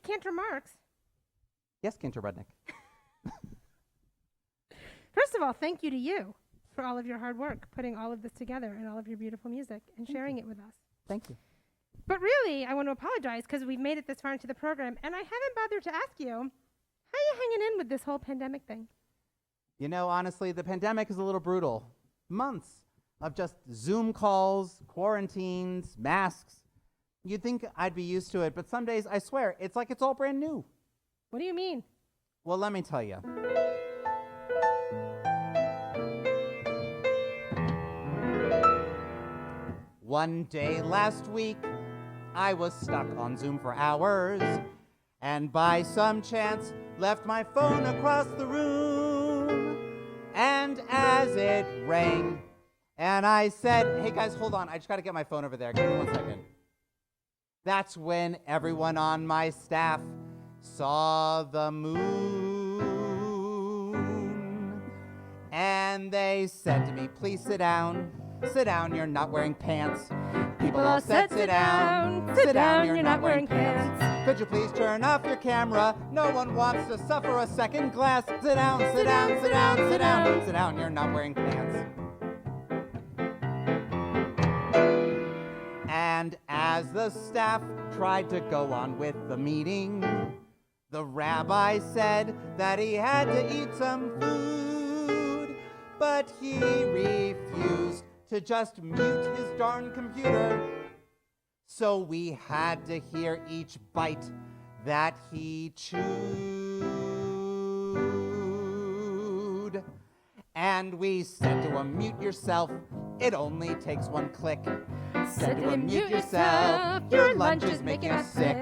Cantor Marks. Yes, Cantor Rudnick. First of all, thank you to you for all of your hard work, putting all of this together and all of your beautiful music and sharing it with us. Thank you. But really, I want to apologize because we've made it this far into the program, and I haven't bothered to ask you, how are you hanging in with this whole pandemic thing? You know, honestly, the pandemic is a little brutal. Months of just Zoom calls, quarantines, masks. You'd think I'd be used to it, but some days, I swear, it's like it's all brand new. What do you mean? Well, let me tell you. One day last week, I was stuck on Zoom for hours, and by some chance, left my phone across the room. And as it rang, and I said, hey guys, hold on, I just gotta get my phone over there. Give me 1 second. That's when everyone on my staff saw the moon. And they said to me, please sit down. Sit down, you're not wearing pants. People all said, sit down. Sit down, you're not wearing pants. Could you please turn off your camera? No one wants to suffer a second glass. Sit down, sit down, sit down, sit down. Sit down, you're not wearing pants. And as the staff tried to go on with the meeting, the rabbi said that he had to eat some food, but he refused to just mute his darn computer. So we had to hear each bite that he chewed. And we said to him, mute yourself, it only takes one click. Said to him, mute yourself, your lunch is making us sick.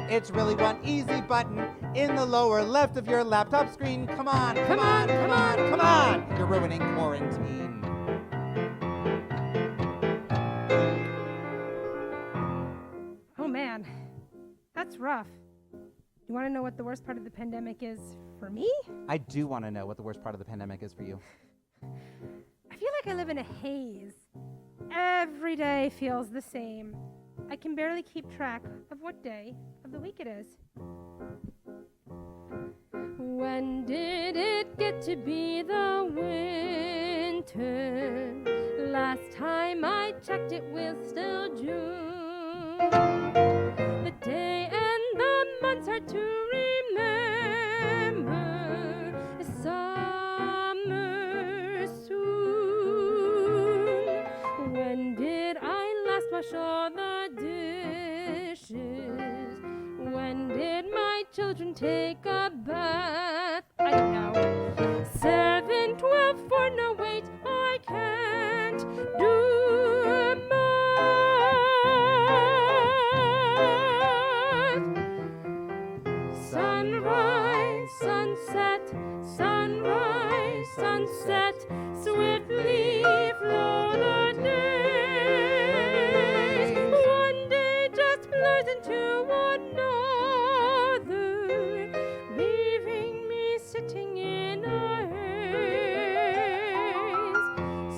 It's really one easy button in the lower left of your laptop screen. Come on, come on, come on, come on. You're ruining quarantine. Oh man, that's rough. You want to know what the worst part of the pandemic is for me? I do want to know what the worst part of the pandemic is for you. I feel like I live in a haze. Every day feels the same. I can barely keep track of what day of the week it is. When did it get to be the winter? Last time I checked it was still June. The day and the months are to remember. Summer soon. When did I last wash all the dishes? When did my children take a bath? I don't know. 7, 12, 4, no wait, I can't do math. Sunrise, sunset, sunrise, sunset, swiftly flow the days. One day just blurs into another, leaving me sitting in a haze.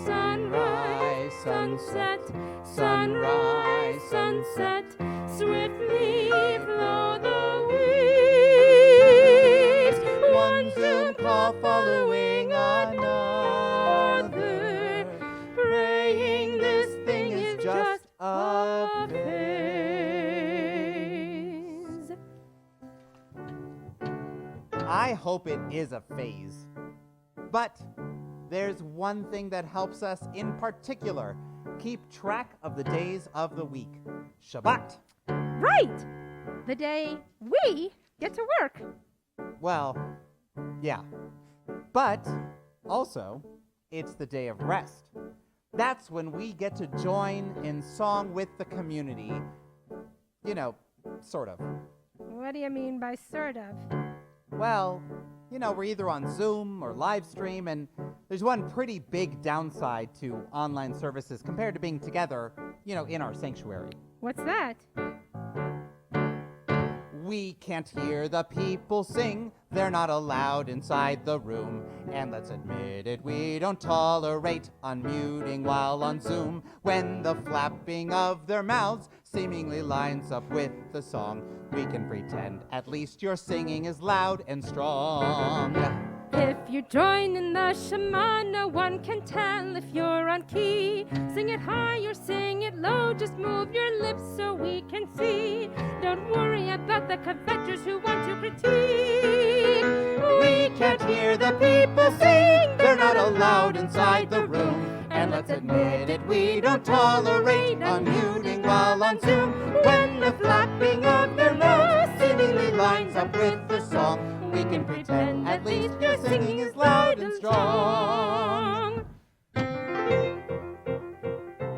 Sunrise, sunset, sunrise, sunset, swiftly flow the waves. One Zoom call following another, praying this thing is just a phase. I hope it is a phase. But there's one thing that helps us in particular keep track of the days of the week. Shabbat. Right! The day we get to work. Well, yeah. But also, it's the day of rest. That's when we get to join in song with the community. You know, sort of. What do you mean by sort of? Well, you know, we're either on Zoom or live stream, and there's one pretty big downside to online services compared to being together, you know, in our sanctuary. What's that? We can't hear the people sing, they're not allowed inside the room. And let's admit it, we don't tolerate unmuting while on Zoom. When the flapping of their mouths seemingly lines up with the song. We can pretend at least your singing is loud and strong. If you join in the shema, no one can tell if you're on key. Sing it high or sing it low, just move your lips so we can see. Don't worry about the coveters who want to critique. We can't hear the people sing, they're not allowed inside the room. And let's admit it, we don't tolerate unmuting while on Zoom. When the flapping of their mouths seemingly lines up with the song, we can pretend at least your singing is loud and strong.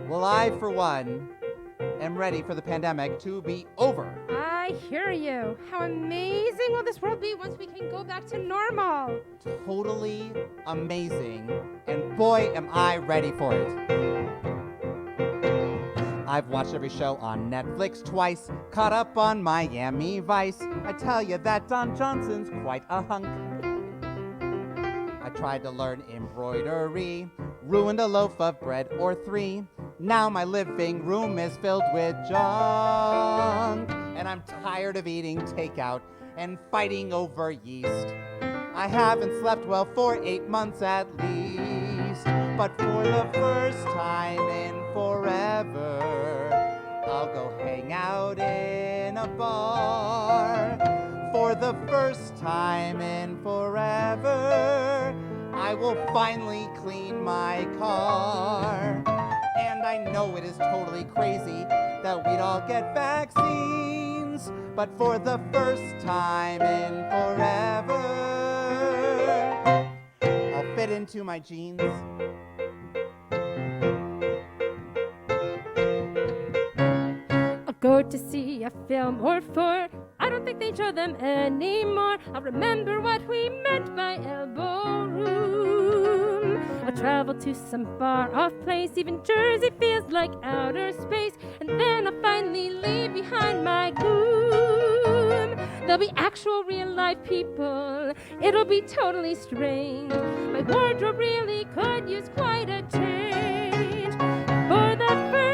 Well, I, for one, am ready for the pandemic to be over. I hear you. How amazing will this world be once we can go back to normal? Totally amazing, and boy, am I ready for it. I've watched every show on Netflix twice, caught up on Miami Vice. I tell you that Don Johnson's quite a hunk. I tried to learn embroidery, ruined a loaf of bread or three. Now my living room is filled with junk, and I'm tired of eating takeout and fighting over yeast. I haven't slept well for 8 months at least, but for the first time in forever, I'll go hang out in a bar. For the first time in forever, I will finally clean my car. And I know it is totally crazy that we'd all get vaccines, but for the first time in forever, I'll fit into my jeans. I'll go to see a film or four. I don't think they show them anymore. I'll remember what we meant by elbow room. I'll travel to some far-off place. Even Jersey feels like outer space. And then I'll finally leave behind my gloom. There'll be actual real-life people. It'll be totally strange. My wardrobe really could use quite a change. For the first